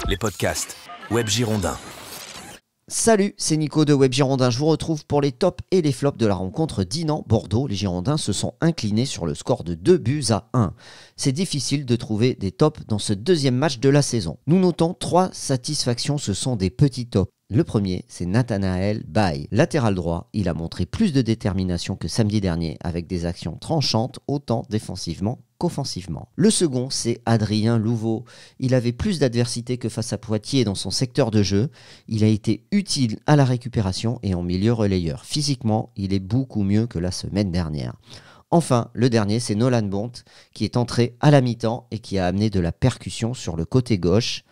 les podcasts Web Girondins. Salut, c'est Nico de Web Girondins. Je vous retrouve pour les tops et les flops de la rencontre Dinan-Bordeaux. Les Girondins se sont inclinés sur le score de 2-1. C'est difficile de trouver des tops dans ce deuxième match de la saison. Nous notons 3 satisfactions, ce sont des petits tops. Le premier, c'est Nathanaël Baye. Latéral droit, il a montré plus de détermination que samedi dernier avec des actions tranchantes, autant défensivement qu'offensivement. Le second, c'est Adrien Louveau. Il avait plus d'adversité que face à Poitiers dans son secteur de jeu. Il a été utile à la récupération et en milieu relayeur. Physiquement, il est beaucoup mieux que la semaine dernière. Enfin, le dernier, c'est Nolan Bont, qui est entré à la mi-temps et qui a amené de la percussion sur le côté gauche.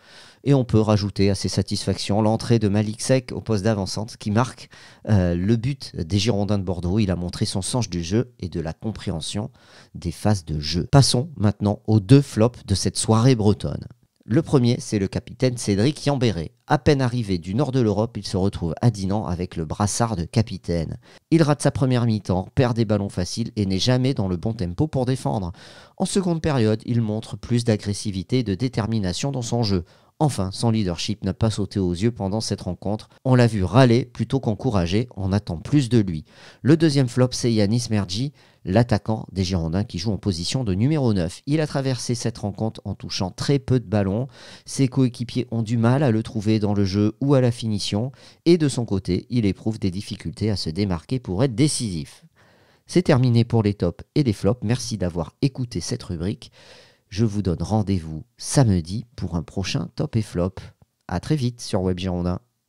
Et on peut rajouter à ses satisfactions l'entrée de Malik Seck au poste d'avant-centre qui marque le but des Girondins de Bordeaux. Il a montré son sens du jeu et de la compréhension des phases de jeu. Passons maintenant aux 2 flops de cette soirée bretonne. Le premier, c'est le capitaine Cédric Yambéré. À peine arrivé du nord de l'Europe, il se retrouve à Dinan avec le brassard de capitaine. Il rate sa première mi-temps, perd des ballons faciles et n'est jamais dans le bon tempo pour défendre. En seconde période, il montre plus d'agressivité et de détermination dans son jeu. Enfin, son leadership n'a pas sauté aux yeux pendant cette rencontre. On l'a vu râler plutôt qu'encourager, on attend plus de lui. Le deuxième flop, c'est Yanis Mergi, l'attaquant des Girondins qui joue en position de numéro 9. Il a traversé cette rencontre en touchant très peu de ballons. Ses coéquipiers ont du mal à le trouver dans le jeu ou à la finition. Et de son côté, il éprouve des difficultés à se démarquer pour être décisif. C'est terminé pour les tops et les flops. Merci d'avoir écouté cette rubrique. Je vous donne rendez-vous samedi pour un prochain top et flop. À très vite sur Web Girondins.